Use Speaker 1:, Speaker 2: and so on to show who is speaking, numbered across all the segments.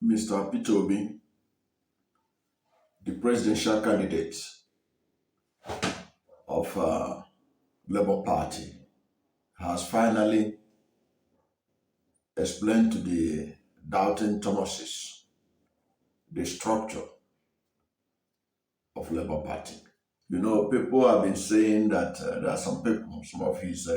Speaker 1: Mr. Peter Obi, the presidential candidate of Labour Party, has finally explained to the doubting Thomases the structure of Labour Party. You know, people have been saying that there are some people, some of his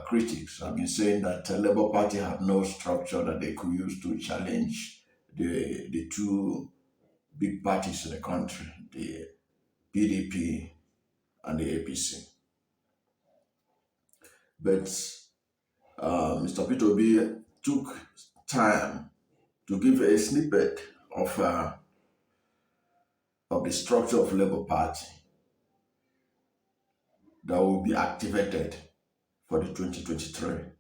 Speaker 1: critics have been saying that Labour Party have no structure that they could use to challenge the two big parties in the country, the PDP and the APC. But Mr. Peter Obi took time to give a snippet of the structure of Labour Party that will be activated for the 2023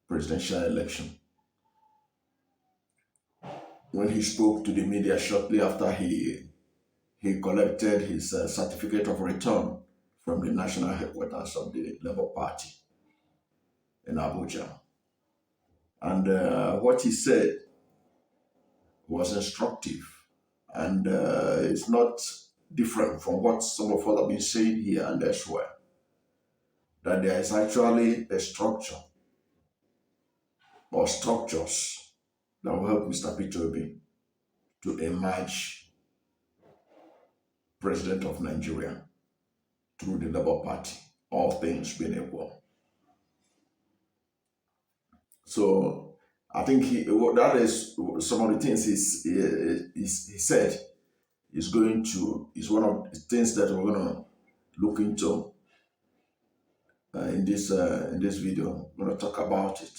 Speaker 1: presidential election. When he spoke to the media shortly after he collected his certificate of return from the national headquarters of the Labour Party in Abuja. And what he said was instructive, and it's not different from what some of us have been saying here and elsewhere, that there is actually a structure or structures that will help Mr. Peter Obi to emerge president of Nigeria through the Labour Party, all things being equal. So I think that is some of the things he said is one of the things that we're going to look into in this video. We're going to talk about it.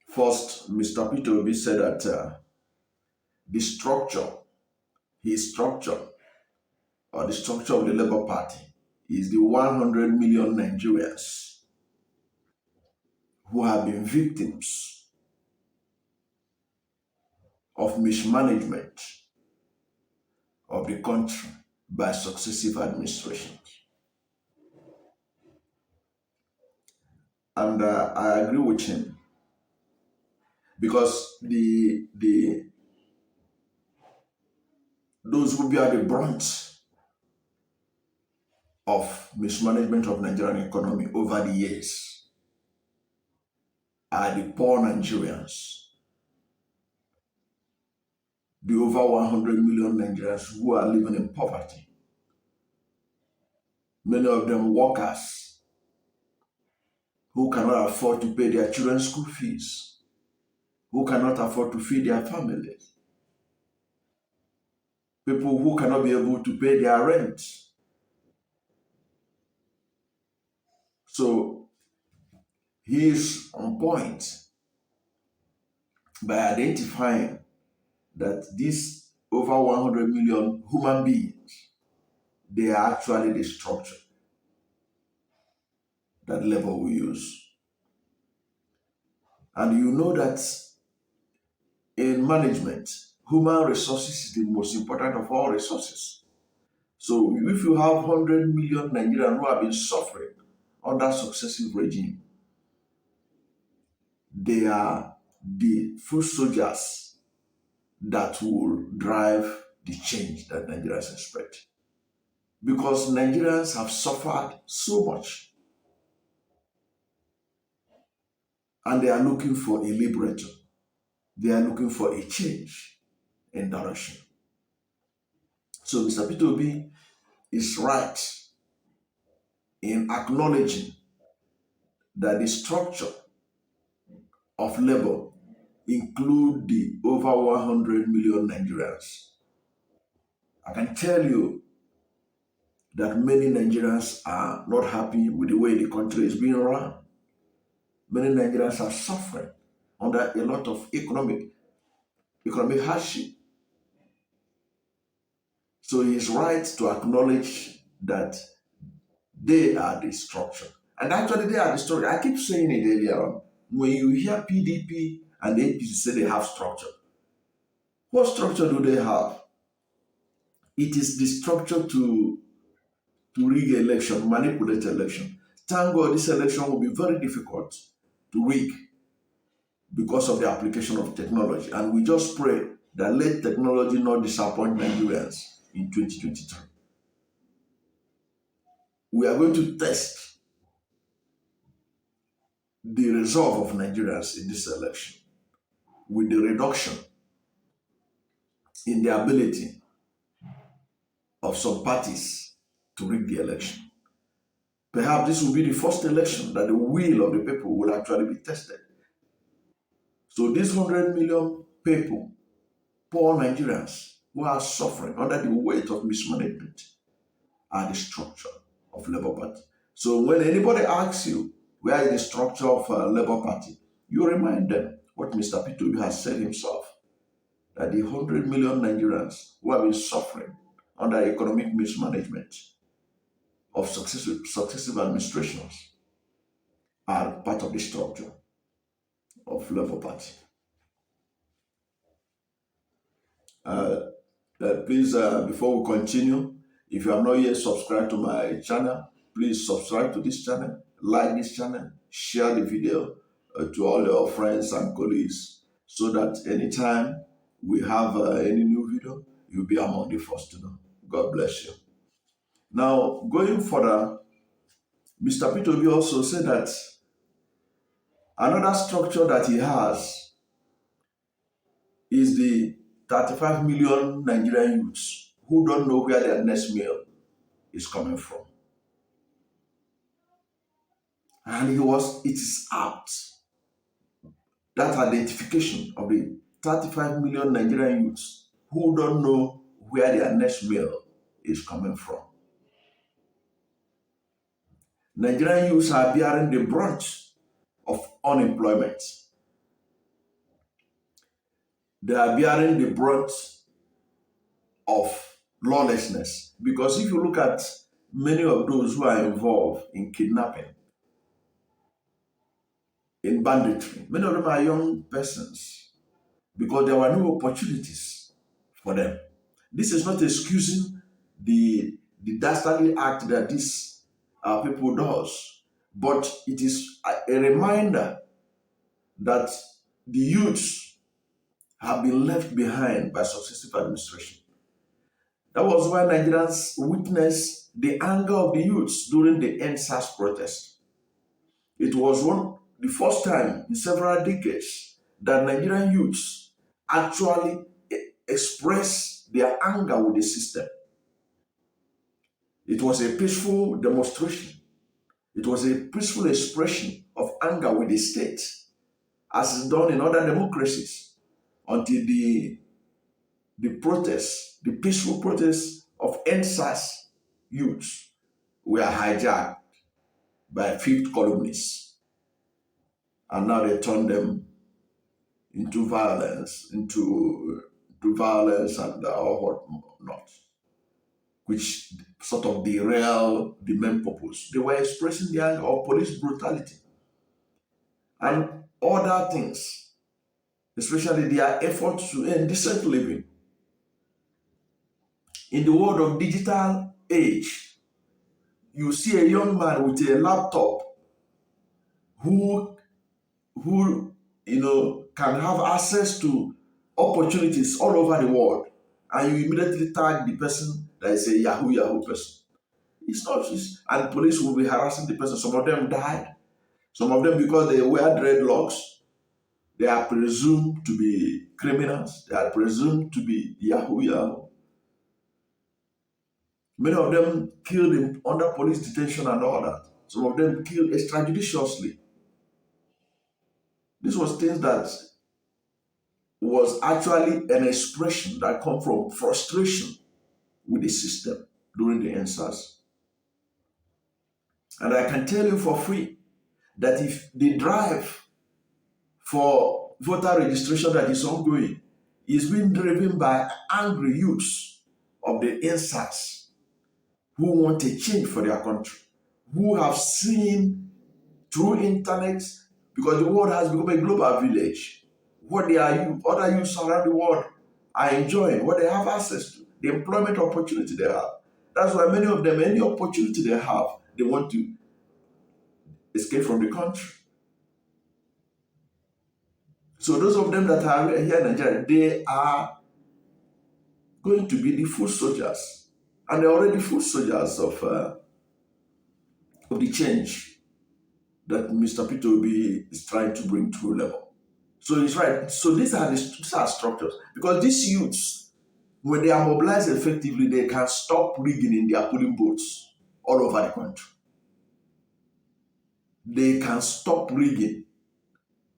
Speaker 1: First, Mr. Peter Obi said that his structure or the structure of the Labour Party is the 100 million Nigerians who have been victims of mismanagement of the country by successive administrations. And I agree with him, because those who bear the brunt of mismanagement of Nigerian economy over the years are the poor Nigerians, the over 100 million Nigerians who are living in poverty. Many of them workers who cannot afford to pay their children's school fees, who cannot afford to feed their families, people who cannot be able to pay their rent. So he is on point by identifying that these over 100 million human beings, they are actually the structure that Labour will use. And you know that in management, human resources is the most important of all resources. So if you have 100 million Nigerians who have been suffering under successive regime, they are the foot soldiers that will drive the change that Nigerians expect. Because Nigerians have suffered so much, and they are looking for a liberator. They are looking for a change in direction. So Mr. Peter Obi is right in acknowledging that the structure of Labour include the over 100 million Nigerians. I can tell you that many Nigerians are not happy with the way the country is being run. Many Nigerians are suffering under a lot of economic hardship. So he is right to acknowledge that they are the structure. And actually they are the structure. I keep saying it earlier on. When you hear PDP and APC say they have structure, what structure do they have? It is the structure to rig election, manipulate election. Thank God this election will be very difficult to rig, because of the application of technology. And we just pray that let technology not disappoint Nigerians in 2023. We are going to test the resolve of Nigerians in this election with the reduction in the ability of some parties to rig the election. Perhaps this will be the first election that the will of the people will actually be tested. So these 100 million people, poor Nigerians who are suffering under the weight of mismanagement, are the structure of Labour Party. So when anybody asks you where is the structure of Labour Party, you remind them what Mr. P2B has said himself, that the 100 million Nigerians who have been suffering under economic mismanagement of successive administrations are part of the structure of Labour Party. Please, before we continue, if you have not yet subscribed to my channel, please subscribe to this channel, like this channel, share the video to all your friends and colleagues, so that anytime we have any new video, you'll be among the first to know. God bless you. Now, going further, Mr. P2B also said that another structure that he has is the 35 million Nigerian youths who don't know where their next meal is coming from. And it is apt, that identification of the 35 million Nigerian youths who don't know where their next meal is coming from. Nigerian youths are bearing the brunt of unemployment. They are bearing the brunt of lawlessness. Because if you look at many of those who are involved in kidnapping, in banditry, many of them are young persons because there were no opportunities for them. This is not excusing the dastardly act that these people does, but it is a reminder that the youths have been left behind by successive administration. That was why Nigerians witnessed the anger of the youths during the NSAS protest. It was the first time in several decades that Nigerian youths actually expressed their anger with the system. It was a peaceful demonstration. It was a peaceful expression of anger with the state, as is done in other democracies, until the peaceful protests of NSAS youths were hijacked by fifth columnists. And now they turn them into violence, violence and what not, which sort of derail the main purpose. They were expressing the anger of police brutality and other things, especially their efforts to end decent living. In the world of digital age, you see a young man with a laptop who can have access to opportunities all over the world, and you immediately tag the person that is a Yahoo person. It's not just, and police will be harassing the person. Some of them died. Some of them, because they wear dreadlocks, they are presumed to be criminals. They are presumed to be Yahoo. Many of them killed under police detention and all that. Some of them killed extrajudiciously. This was things that was actually an expression that come from frustration with the system during the NSAS. And I can tell you for free that if the drive for voter registration that is ongoing is being driven by angry youths of the NSAS who want a change for their country, who have seen through internet, because the world has become a global village, what other youths around the world are enjoying, what they have access to, the employment opportunity they have. That's why many of them, any opportunity they have, they want to escape from the country. So those of them that are here in Nigeria, they are going to be the foot soldiers, and they're already foot soldiers of the change that Mr. Peter Obi is trying to bring to level. So he's right. So these are structures, because these youths, when they are mobilized effectively, they can stop rigging in their polling booths all over the country. They can stop rigging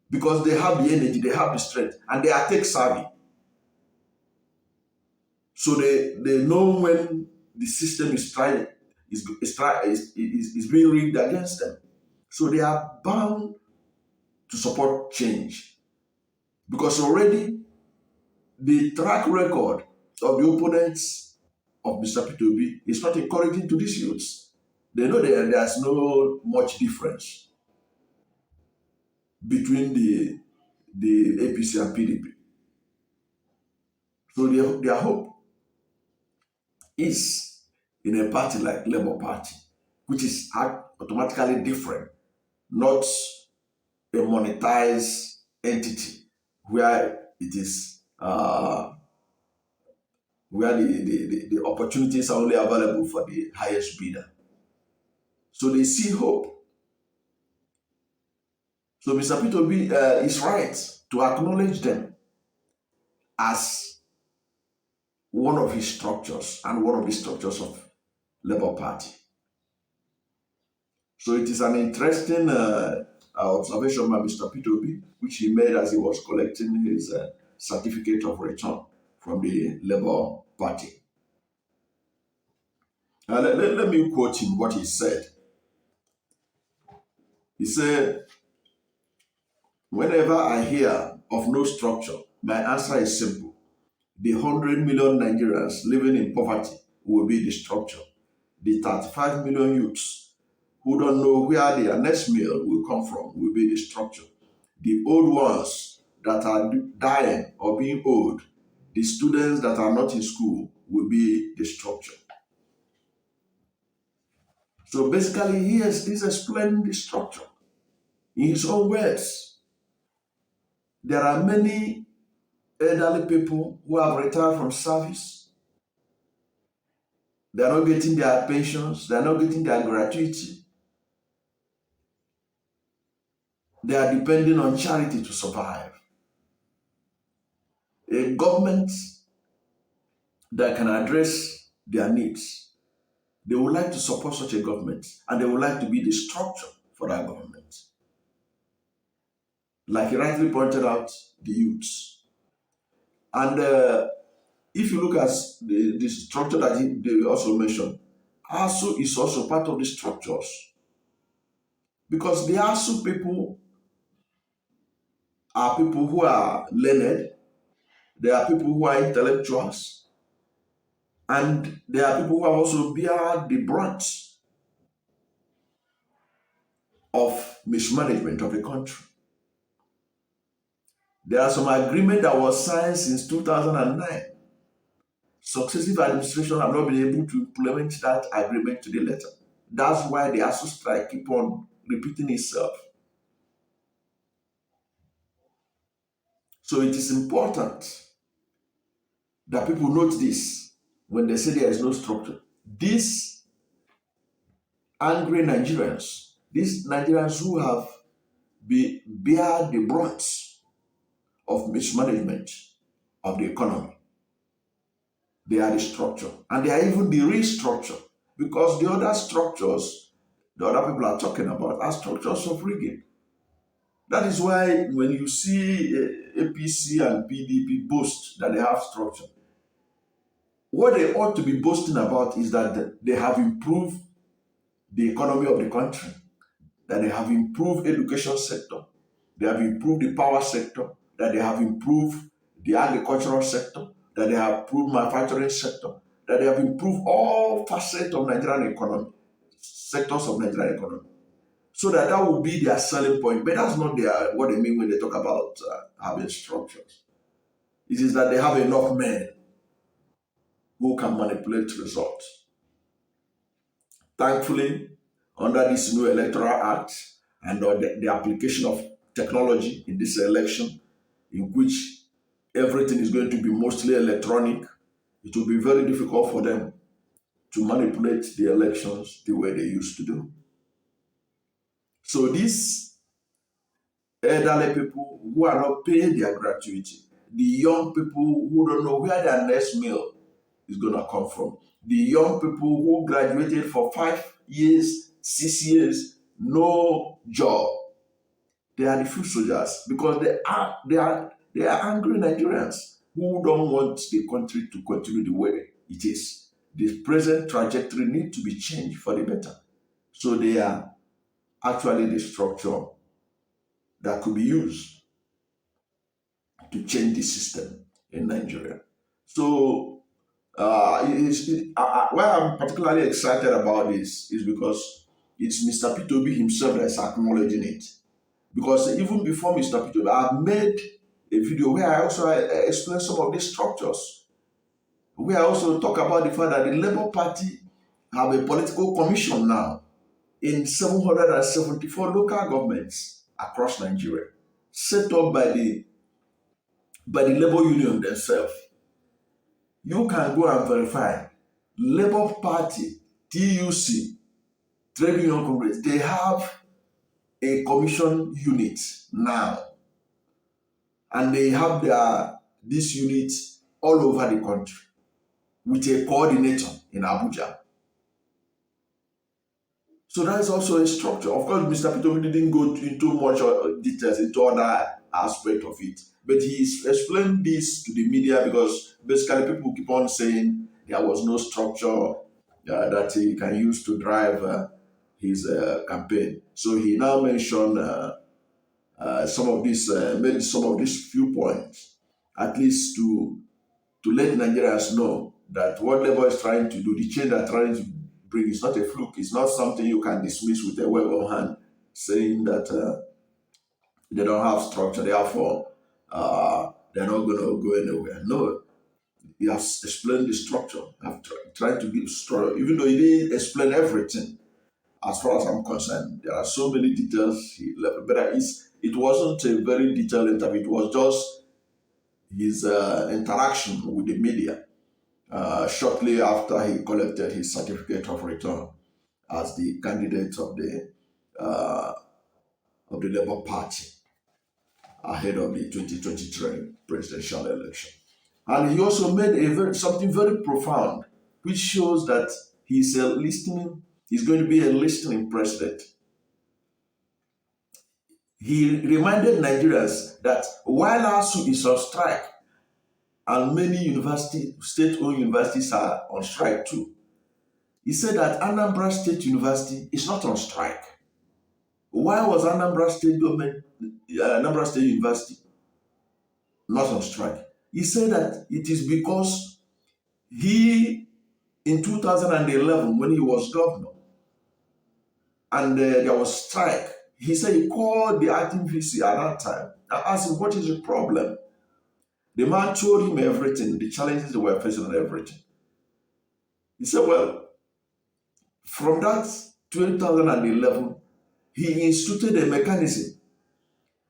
Speaker 1: because they have the energy, they have the strength, and they are tech savvy. So they know when the system is being rigged against them. So they are bound to support change, because already the track record of the opponents of Mr. P2B is not encouraging to these youths. They know there's no much difference between the APC and PDP. So their hope is in a party like Labour Party, which is automatically different, not a monetized entity where it is where the opportunities are only available for the highest bidder. So they see hope. So Mr. P2B is right to acknowledge them as one of his structures and one of the structures of Labour Party. So it is an interesting observation by Mr. P2B, which he made as he was collecting his certificate of return from the Labour Party. Let me quote him what he said. He said, "Whenever I hear of no structure, my answer is simple. The 100 million Nigerians living in poverty will be the structure. The 35 million youths who don't know where their next meal will come from will be the structure. The old ones that are dying or being old, the students that are not in school will be the structure." So basically, he's explaining the structure in his own words. There are many elderly people who have retired from service. They are not getting their pensions. They are not getting their gratuity. They are depending on charity to survive. A government that can address their needs, they would like to support such a government, and they would like to be the structure for that government. Like he rightly pointed out, the youths. And if you look at the structure that they also mentioned, ASU is also part of the structures, because the ASU people are people who are learned, they are people who are intellectuals, and they are people who are also bear the brunt of mismanagement of the country. There are some agreement that was signed since 2009. Successive administrations have not been able to implement that agreement to the letter. That's why the ASU strike keep on repeating itself. So it is important that people note this when they say there is no structure. These angry Nigerians, these Nigerians who have bear the brunt of mismanagement of the economy, they are the structure, and they are even the restructure, because the other structures the other people are talking about are structures of rigging. That is why when you see APC and PDP boast that they have structure, what they ought to be boasting about is that they have improved the economy of the country, that they have improved education sector, they have improved the power sector, that they have improved the agricultural sector, that they have improved manufacturing sector, that they have improved all facets of Nigerian economy, sectors of Nigerian economy. So that will be their selling point. But that's not what they mean when they talk about having structures. It is that they have enough men who can manipulate results. Thankfully, under this new electoral act and the application of technology in this election, in which everything is going to be mostly electronic, it will be very difficult for them to manipulate the elections the way they used to do. So these elderly people who are not paying their gratuity, the young people who don't know where their next meal is going to come from, the young people who graduated for 5 years, 6 years, no job, they are the foot soldiers because they are angry Nigerians who don't want the country to continue the way it is. The present trajectory needs to be changed for the better. So they are actually the structure that could be used to change the system in Nigeria. So why I'm particularly excited about this is because it's Mr. P2B himself that's acknowledging it. Because even before Mr. P2B, I've made a video where I also explain some of these structures. Where I also talk about the fact that the Labour Party have a political commission now in 774 local governments across Nigeria, set up by the Labour Union themselves. You can go and verify. Labour Party, TUC, Trade Union Congress, they have a commission unit now. And they have this unit all over the country with a coordinator in Abuja. So that is also a structure. Of course, Mr. Peter didn't go into much details into other aspect of it. But he explained this to the media because basically people keep on saying there was no structure that he can use to drive his campaign. So he now mentioned made some of these few points, at least to let Nigerians know that what Labour is trying to do, the change they're trying to bring, is not a fluke. It's not something you can dismiss with a wave of hand, saying that they don't have structure, therefore they're not going to go anywhere. No, he has explained the structure. I've tried to give structure, even though he didn't explain everything. As far as I'm concerned, there are so many details he left, but it wasn't a very detailed interview. It was just his interaction with the media shortly after he collected his certificate of return as the candidate of the Labour Party ahead of the 2023 presidential election. And he also made something very profound, which shows that he's going to be a listening president. He reminded Nigerians that while ASU is on strike, and many state-owned universities are on strike too, he said that Anambra State University is not on strike. Why was Anambra State University not on strike? He said that it is because in 2011, when he was governor, and there was strike, he said he called the acting VC at that time and asked him, what is the problem? The man told him everything, the challenges they were facing and everything. He said, well, from that 2011, he instituted a mechanism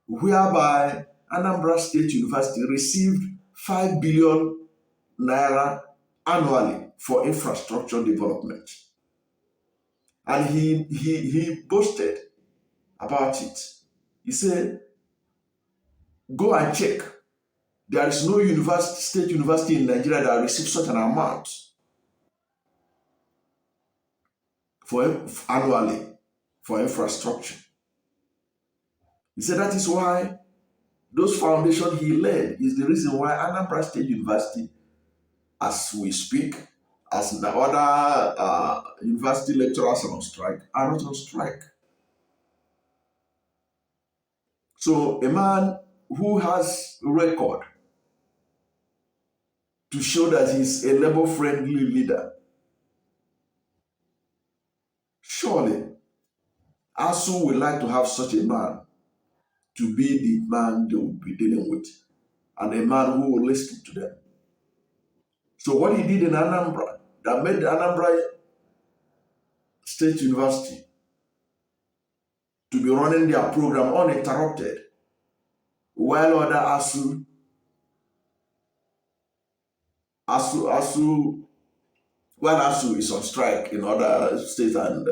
Speaker 1: whereby Anambra State University received 5 billion naira annually for infrastructure development. And he boasted about it. He said, go and check. There is no state university in Nigeria that receives such an amount annually for infrastructure. He said that is why those foundations he led is the reason why Anambra State University, as we speak, as the other university lecturers are on strike, are not on strike. So a man who has a record to show that he's a Labour-friendly leader, surely ASU would like to have such a man to be the man they will be dealing with, and a man who will listen to them. So what he did in Anambra, that made the Anambra State University to be running their program uninterrupted, while other ASU, while ASU is on strike in other states and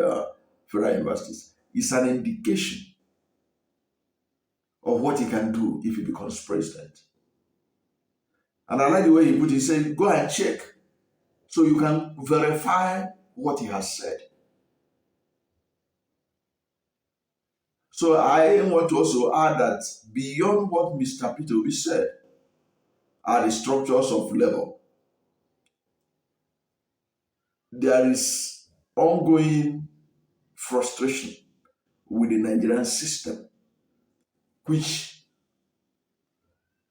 Speaker 1: federal universities, it's an indication of what he can do if he becomes president. And I like the way he put it. He said, go and check so you can verify what he has said. So I want to also add that beyond what Mr. Peter Obi said are the structures of labor. There is ongoing frustration with the Nigerian system, which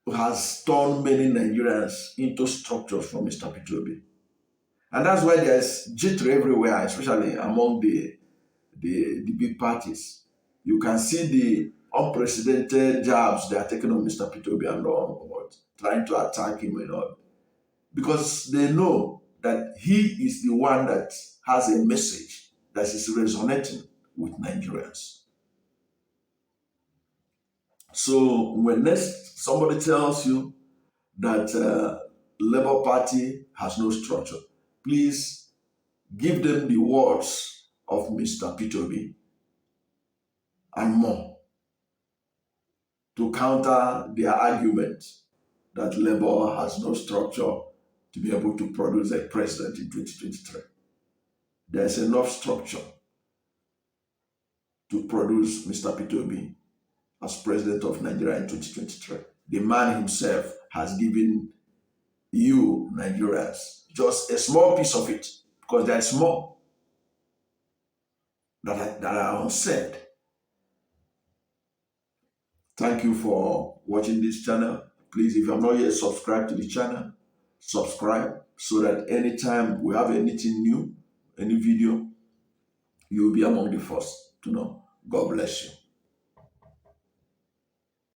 Speaker 1: has turned many Nigerians into structures from Mr. Peter Obi. And that's why there's jittery everywhere, especially among the big parties. You can see the unprecedented jabs they are taking on Mr. Peter Obi and all, trying to attack him and all. Because they know that he is the one that has a message that is resonating with Nigerians. So when next somebody tells you that Labour Party has no structure, please give them the words of Mr. Peter Obi and more to counter their argument that Labour has no structure to be able to produce a president in 2023. There's enough structure to produce Mr. Peter Obi as president of Nigeria in 2023. The man himself has given you, Nigerians, just a small piece of it, because there's more that are unsaid. Thank you for watching this channel. Please, if you have not yet subscribed to the channel, subscribe so that anytime we have anything new, any video, you will be among the first to know. God bless you.